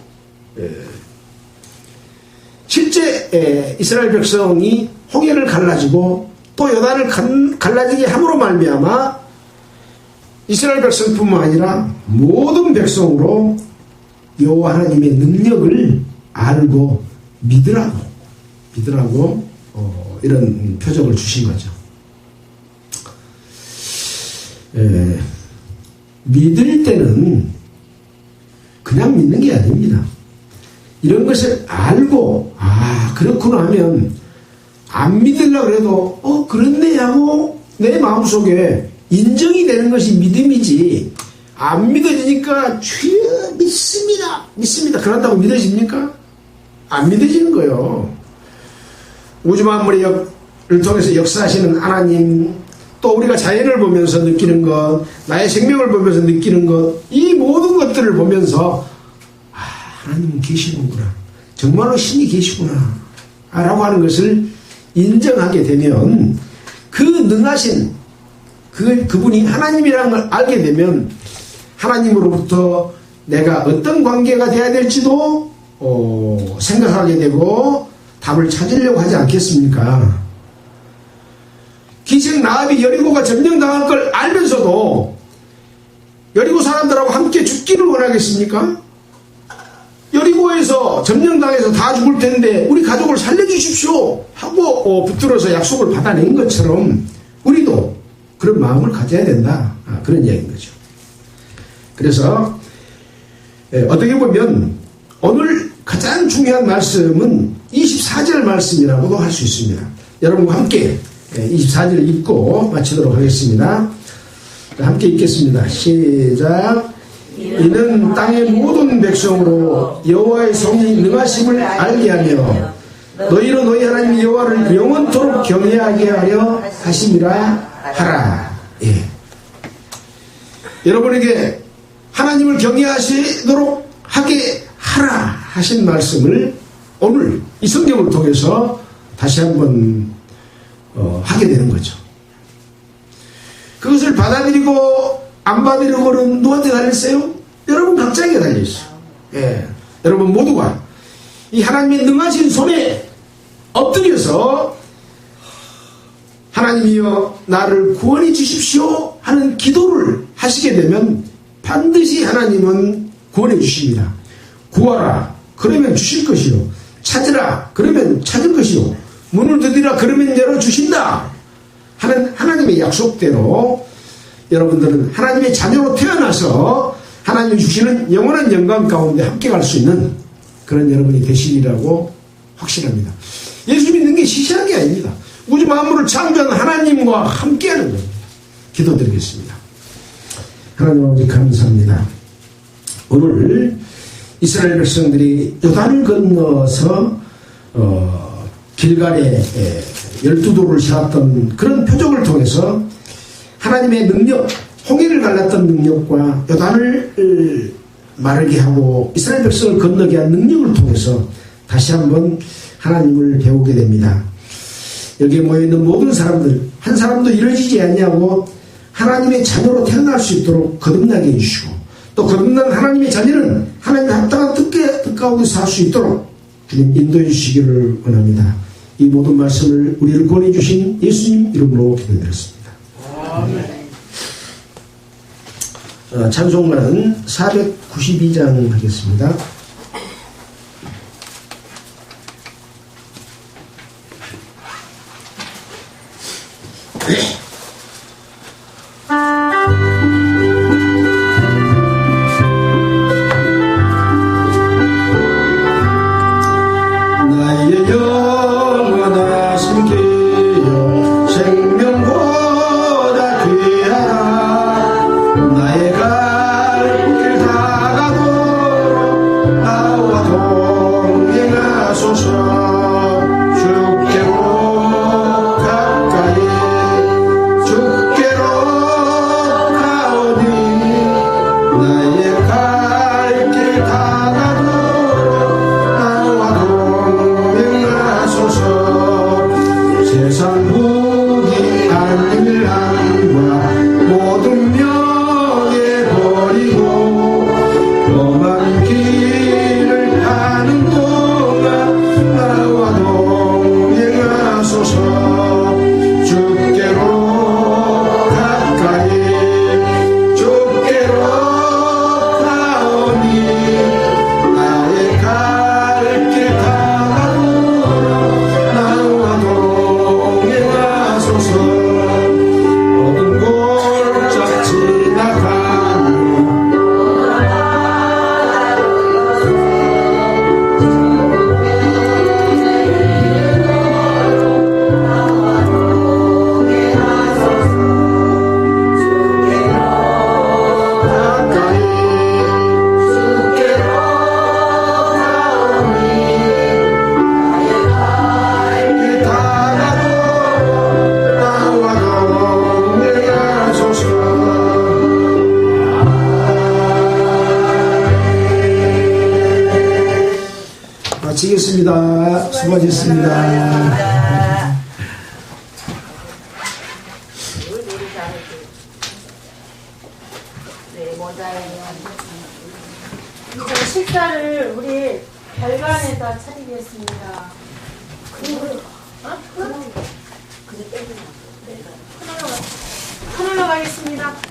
Speaker 1: 실제 이스라엘 백성이 홍해를 갈라지고 또 요단을 갈라지게 함으로 말미암아 이스라엘 백성뿐만 아니라 모든 백성으로 여호와 하나님의 능력을 알고 믿으라고 이런 표적을 주신 거죠. 믿을 때는 그냥 믿는 게 아닙니다. 이런 것을 알고 그렇구나 하면 안 믿으려고 해도 그렇네 하고 내 마음속에 인정이 되는 것이 믿음이지, 안 믿어지니까 주여 믿습니다 그런다고 믿어집니까? 안 믿어지는 거예요. 우주 만물을 통해서 역사하시는 하나님, 또 우리가 자연을 보면서 느끼는 것, 나의 생명을 보면서 느끼는 것, 이 모든 것들을 보면서 하나님은 계시는구나, 정말로 신이 계시구나 라고 하는 것을 인정하게 되면, 그 능하신 그분이 하나님이라는 걸 알게 되면 하나님으로부터 내가 어떤 관계가 돼야 될지도 생각하게 되고 답을 찾으려고 하지 않겠습니까? 기생 라합이 여리고가 점령당할 걸 알면서도 여리고 사람들하고 함께 죽기를 원하겠습니까? 여리고에서 점령당해서 다 죽을 텐데 우리 가족을 살려주십시오 하고 붙들어서 약속을 받아낸 것처럼 우리도 그런 마음을 가져야 된다, 그런 이야기인 거죠. 그래서 어떻게 보면 오늘 가장 중요한 말씀은 24절 말씀이라고도 할 수 있습니다. 여러분과 함께 24절 읽고 마치도록 하겠습니다. 함께 읽겠습니다. 시작. 이는 땅의 모든 백성으로 여호와의 손이 능하심을 알게 하며 너희로 너희 하나님 여호와를 영원토록 경외하게 하려 하심이라 하라. 여러분에게 하나님을 경외하시도록 하게 하라 하신 말씀을 오늘 이 성경을 통해서 다시 한번 하게 되는 거죠. 그것을 받아들이고 안 받아들이고는 누구한테 달렸어요? 여러분 각자에게 달려있어요. 여러분 모두가 이 하나님의 능하신 손에 엎드려서 하나님이여 나를 구원해 주십시오 하는 기도를 하시게 되면 반드시 하나님은 구원해 주십니다. 구하라 그러면 주실 것이요, 찾으라 그러면 찾을 것이요, 문을 두드리라 그러면 열어주신다 하는 하나님의 약속대로 여러분들은 하나님의 자녀로 태어나서 하나님이 주시는 영원한 영광 가운데 함께 갈 수 있는 그런 여러분이 되시리라고 확신합니다. 예수 믿는 게 시시한 게 아닙니다. 우주 만물을 창조한 하나님과 함께하는 겁니다. 기도드리겠습니다. 하나님 아버지 감사합니다. 오늘 이스라엘 백성들이 요단을 건너서 길갈에 12도를 세웠던 그런 표적을 통해서 하나님의 능력, 홍해를 갈랐던 능력과 요단을 마르게 하고 이스라엘 백성을 건너게 한 능력을 통해서 다시 한번 하나님을 배우게 됩니다. 여기에 모여있는 모든 사람들 한 사람도 이루어지지 않냐고 하나님의 자녀로 태어날 수 있도록 거듭나게 해주시고, 또 거듭난 하나님의 자녀는 하나님의 합당한 뜻 가운데 살 수 있도록 주님 인도해 주시기를 원합니다. 이 모든 말씀을 우리를 권해 주신 예수님 이름으로 기도드렸습니다. 아멘. 찬송가는 492장 하겠습니다. 수고하셨습니다.
Speaker 2: 네, 모자예요. 이제 식사를 우리 별관에다 차리겠습니다. 큰일로 가겠습니다.